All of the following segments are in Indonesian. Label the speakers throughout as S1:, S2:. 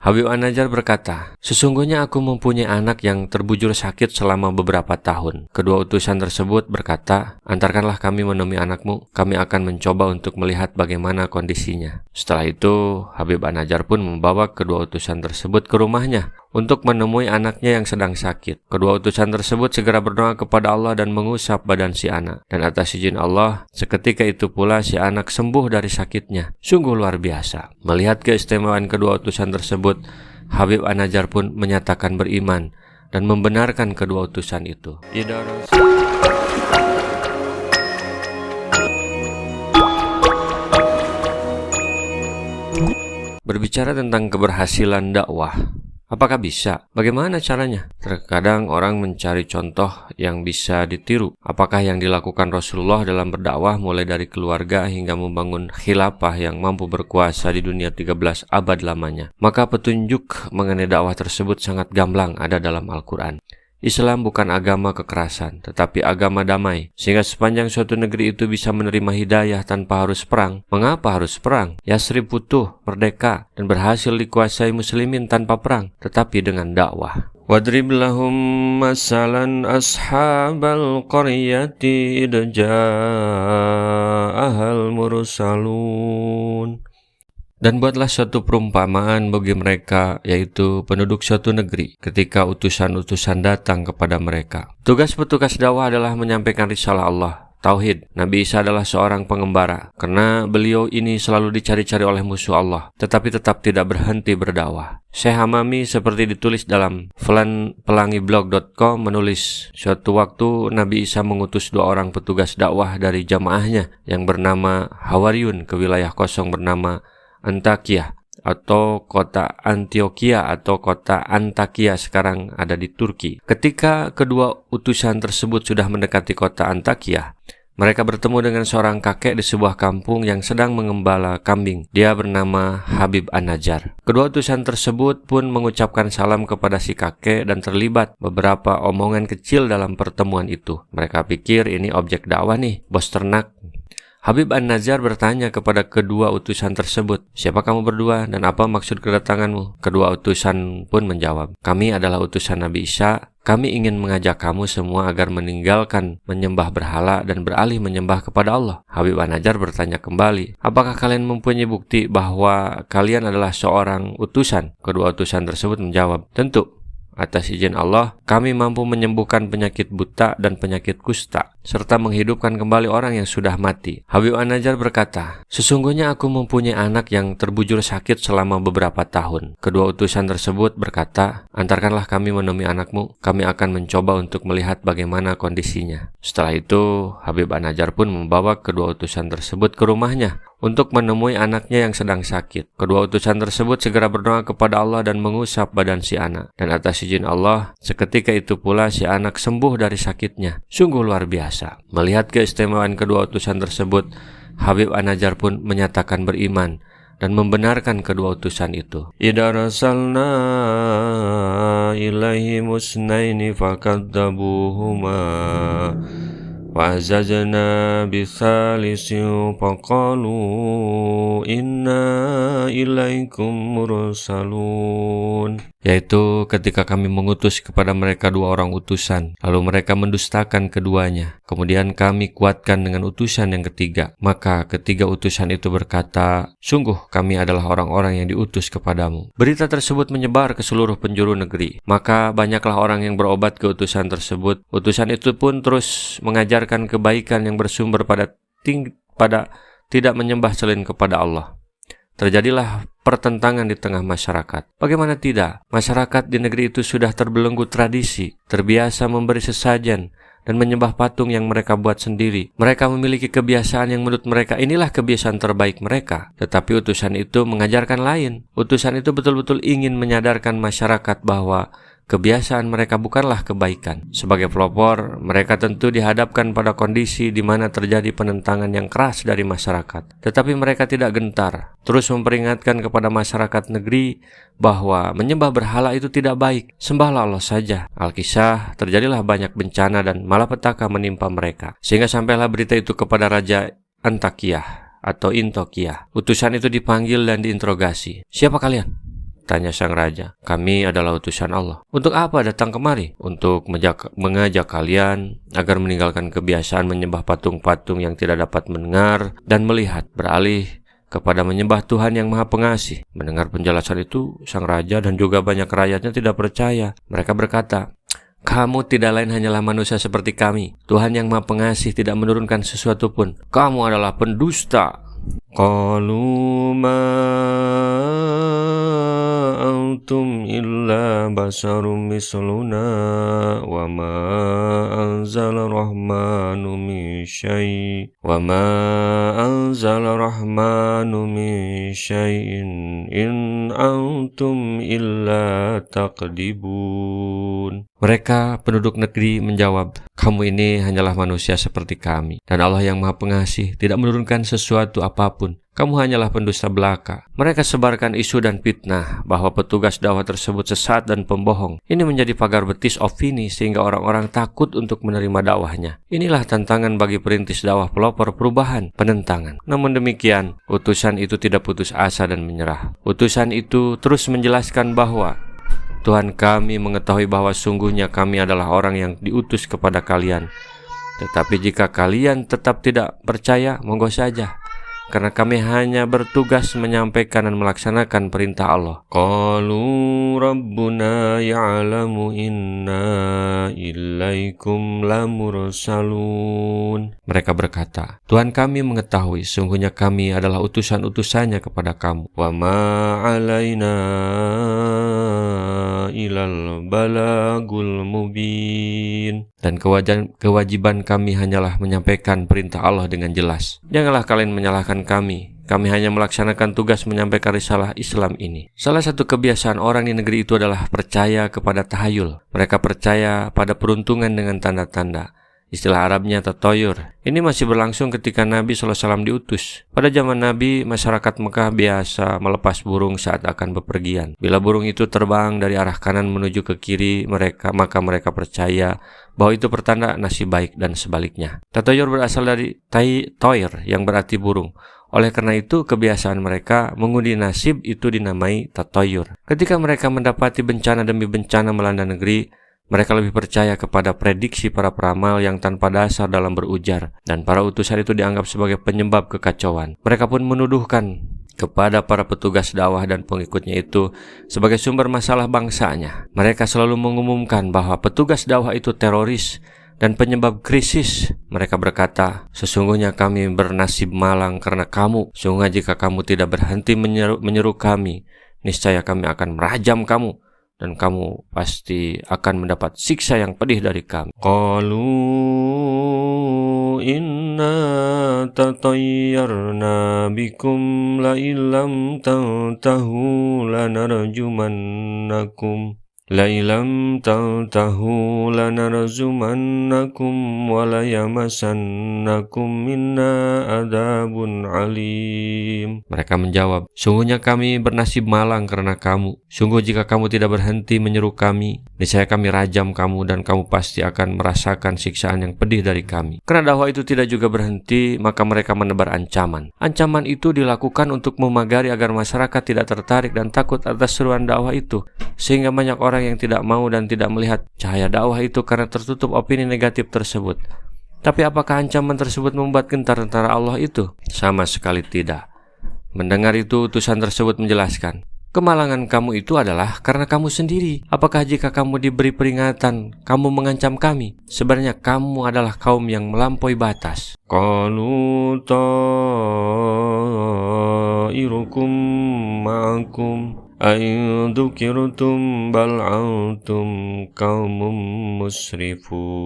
S1: Habib An-Najjar berkata, "Sesungguhnya aku mempunyai anak yang terbujur sakit selama beberapa tahun." Kedua utusan tersebut berkata, "Antarkanlah kami menemui anakmu, kami akan mencoba untuk melihat bagaimana kondisinya." Setelah itu, Habib An-Najjar pun membawa kedua utusan tersebut ke rumahnya untuk menemui anaknya yang sedang sakit. Kedua utusan tersebut segera berdoa kepada Allah dan mengusap badan si anak. Dan atas izin Allah, seketika itu pula si anak sembuh dari sakitnya. Sungguh luar biasa. Melihat keistimewaan kedua utusan tersebut, Habib An-Najjar pun menyatakan beriman dan membenarkan kedua utusan itu. Berbicara tentang keberhasilan dakwah, apakah bisa? Bagaimana caranya? Terkadang orang mencari contoh yang bisa ditiru. Apakah yang dilakukan Rasulullah dalam berdakwah mulai dari keluarga hingga membangun khilafah yang mampu berkuasa di dunia 13 abad lamanya? Maka petunjuk mengenai dakwah tersebut sangat gamblang ada dalam Al-Quran. Islam bukan agama kekerasan, tetapi agama damai. Sehingga sepanjang suatu negeri itu bisa menerima hidayah tanpa harus perang. Mengapa harus perang? Yasrib utuh, merdeka, dan berhasil dikuasai muslimin tanpa perang, tetapi dengan dakwah. Wadrib lahum masalan ashabal qaryati idh ja'ahal mursalun. Dan buatlah suatu perumpamaan bagi mereka, yaitu penduduk suatu negeri, ketika utusan-utusan datang kepada mereka. Tugas petugas dakwah adalah menyampaikan risalah Allah, tauhid. Nabi Isa adalah seorang pengembara, karena beliau ini selalu dicari-cari oleh musuh Allah, tetapi tetap tidak berhenti berdakwah. Syekh Hamami seperti ditulis dalam pelangiblog.com menulis, suatu waktu Nabi Isa mengutus 2 orang petugas dakwah dari jamaahnya yang bernama Hawariyun ke wilayah kosong bernama Antakya atau kota Antioquia atau kota Antakya sekarang ada di Turki. Ketika kedua utusan tersebut sudah mendekati kota Antakya, mereka bertemu dengan seorang kakek di sebuah kampung yang sedang mengembala kambing. Dia bernama Habib An-Najjar. Kedua utusan tersebut pun mengucapkan salam kepada si kakek dan terlibat beberapa omongan kecil dalam pertemuan itu. Mereka pikir ini objek dakwah nih, bos ternak. Habib An-Najjar bertanya kepada kedua utusan tersebut, "Siapa kamu berdua dan apa maksud kedatanganmu?" Kedua utusan pun menjawab, "Kami adalah utusan Nabi Isa. Kami ingin mengajak kamu semua agar meninggalkan menyembah berhala dan beralih menyembah kepada Allah." Habib An-Najjar bertanya kembali, "Apakah kalian mempunyai bukti bahwa kalian adalah seorang utusan?" Kedua utusan tersebut menjawab, "Tentu. Atas izin Allah, kami mampu menyembuhkan penyakit buta dan penyakit kusta, serta menghidupkan kembali orang yang sudah mati." Habib An-Najjar berkata, "Sesungguhnya aku mempunyai anak yang terbujur sakit selama beberapa tahun." Kedua utusan tersebut berkata, "Antarkanlah kami menemui anakmu, kami akan mencoba untuk melihat bagaimana kondisinya." Setelah itu, Habib An-Najjar pun membawa kedua utusan tersebut ke rumahnya untuk menemui anaknya yang sedang sakit. Kedua utusan tersebut segera berdoa kepada Allah dan mengusap badan si anak. Dan atas izin Allah, seketika itu pula si anak sembuh dari sakitnya. Sungguh luar biasa. Melihat keistimewaan kedua utusan tersebut, Habib An-Najjar pun menyatakan beriman dan membenarkan kedua utusan itu. "Idza rasalna ilaihi musnaini fakadzabuhuma wa'azazna bisalisin faqalu inna ilaikum mursalun." Yaitu ketika kami mengutus kepada mereka 2 orang utusan, lalu mereka mendustakan keduanya. Kemudian kami kuatkan dengan utusan yang ketiga. Maka ketiga utusan itu berkata, "Sungguh kami adalah orang-orang yang diutus kepadamu." Berita tersebut menyebar ke seluruh penjuru negeri. Maka banyaklah orang yang berobat ke utusan tersebut. Utusan itu pun terus mengajarkan kebaikan yang bersumber pada tidak menyembah selain kepada Allah. Terjadilah pertentangan di tengah masyarakat. Bagaimana tidak? Masyarakat di negeri itu sudah terbelenggu tradisi, terbiasa memberi sesajen dan menyembah patung yang mereka buat sendiri. Mereka memiliki kebiasaan yang menurut mereka inilah kebiasaan terbaik mereka. Tetapi utusan itu mengajarkan lain. Utusan itu betul-betul ingin menyadarkan masyarakat bahwa kebiasaan mereka bukanlah kebaikan. Sebagai pelopor, mereka tentu dihadapkan pada kondisi di mana terjadi penentangan yang keras dari masyarakat. Tetapi mereka tidak gentar, terus memperingatkan kepada masyarakat negeri bahwa menyembah berhala itu tidak baik. Sembahlah Allah saja. Al-Kisah, terjadilah banyak bencana dan malapetaka menimpa mereka. Sehingga sampailah berita itu kepada Raja Antakya atau Intokya. Utusan itu dipanggil dan diinterogasi. "Siapa kalian? Tanya sang raja. Kami adalah utusan Allah. Untuk apa datang kemari? Untuk mengajak kalian agar meninggalkan kebiasaan menyembah patung-patung yang tidak dapat mendengar dan melihat, beralih kepada menyembah Tuhan yang Maha Pengasih. Mendengar penjelasan itu, sang raja dan juga banyak rakyatnya tidak percaya. Mereka berkata, kamu tidak lain hanyalah manusia seperti kami. Tuhan yang Maha Pengasih tidak menurunkan sesuatu pun. Kamu adalah pendusta. Qalu ma antum illa basarum misluna wa ma anzala rahmanu min syai' wa ma anzala rahmanu min syai'in in antum illa taqdibun. Mereka penduduk negeri menjawab, kamu ini hanyalah manusia seperti kami, dan Allah yang Maha Pengasih tidak menurunkan sesuatu apapun. Kamu hanyalah pendusta belaka. Mereka sebarkan isu dan fitnah bahwa petugas dakwah tersebut sesat dan pembohong. Ini menjadi pagar betis opini sehingga orang-orang takut untuk menerima dakwahnya. Inilah tantangan bagi perintis dakwah pelopor perubahan, penentangan. Namun demikian, utusan itu tidak putus asa dan menyerah. Utusan itu terus menjelaskan bahwa Tuhan kami mengetahui bahwa sungguhnya kami adalah orang yang diutus kepada kalian. Tetapi jika kalian tetap tidak percaya, monggo saja. Karena kami hanya bertugas menyampaikan dan melaksanakan perintah Allah. Qalu rabbuna ya'lamu inna ilaikum lamursalun. Mereka berkata, Tuhan kami mengetahui sungguhnya kami adalah utusan-utusannya kepada kamu. Wa ma alaina ilal balagul mubin. Dan kewajiban kami hanyalah menyampaikan perintah Allah dengan jelas. Janganlah kalian menyalahkan kami. Kami hanya melaksanakan tugas menyampaikan risalah Islam ini. Salah satu kebiasaan orang di negeri itu adalah percaya kepada tahayul. Mereka percaya pada peruntungan dengan tanda-tanda. Istilah Arabnya tatoyur. Ini masih berlangsung ketika Nabi SAW diutus. Pada zaman Nabi, masyarakat Mekah biasa melepas burung saat akan bepergian. Bila burung itu terbang dari arah kanan menuju ke kiri maka mereka percaya bahwa itu pertanda nasib baik dan sebaliknya. Tatoyur berasal dari toir yang berarti burung. Oleh karena itu, kebiasaan mereka mengundi nasib itu dinamai tatoyur. Ketika mereka mendapati bencana demi bencana melanda negeri, mereka lebih percaya kepada prediksi para peramal yang tanpa dasar dalam berujar, dan para utusan itu dianggap sebagai penyebab kekacauan. Mereka pun menuduhkan kepada para petugas dakwah dan pengikutnya itu sebagai sumber masalah bangsanya. Mereka selalu mengumumkan bahwa petugas dakwah itu teroris dan penyebab krisis. Mereka berkata, sesungguhnya kami bernasib malang karena kamu. Sungguh jika kamu tidak berhenti menyeru kami, niscaya kami akan merajam kamu. Dan kamu pasti akan mendapat siksa yang pedih dari kami. Qalu inna tatayyarna bikum la illam tantahu lanarjumannakum. La ilam tantahu lanarjumannakum wa la yamassannakum minna adabun alim. Mereka menjawab, sungguhnya kami bernasib malang karena kamu. Sungguh jika kamu tidak berhenti menyeru kami, niscaya kami rajam kamu dan kamu pasti akan merasakan siksaan yang pedih dari kami. Karena dakwah itu tidak juga berhenti, maka mereka menebar ancaman. Ancaman itu dilakukan untuk memagari agar masyarakat tidak tertarik dan takut atas seruan dakwah itu, sehingga banyak orang yang tidak mau dan tidak melihat cahaya dakwah itu karena tertutup opini negatif tersebut. Tapi apakah ancaman tersebut membuat gentar tentara Allah itu? Sama sekali tidak. Mendengar itu, utusan tersebut menjelaskan, kemalangan kamu itu adalah karena kamu sendiri. Apakah jika kamu diberi peringatan, kamu mengancam kami? Sebenarnya kamu adalah kaum yang melampaui batas. Qalu ta'irukum ma'akum ain dzukirtum bal antum qaumum musrifun.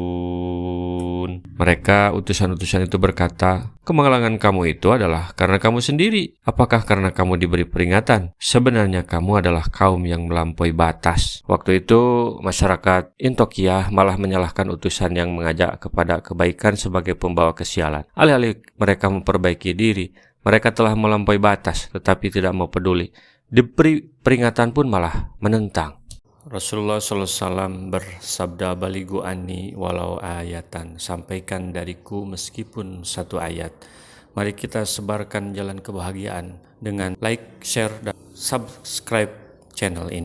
S1: Mereka utusan-utusan itu berkata, kemalangan kamu itu adalah karena kamu sendiri. Apakah karena kamu diberi peringatan? Sebenarnya kamu adalah kaum yang melampaui batas. Waktu itu masyarakat Intokiyah malah menyalahkan utusan yang mengajak kepada kebaikan sebagai pembawa kesialan. Alih-alih mereka memperbaiki diri, mereka telah melampaui batas tetapi tidak mau peduli. Diberi peringatan pun malah menentang. Rasulullah SAW bersabda, baligu anni walau ayatan, sampaikan dariku meskipun satu ayat. Mari kita sebarkan jalan kebahagiaan dengan like, share, dan subscribe channel ini.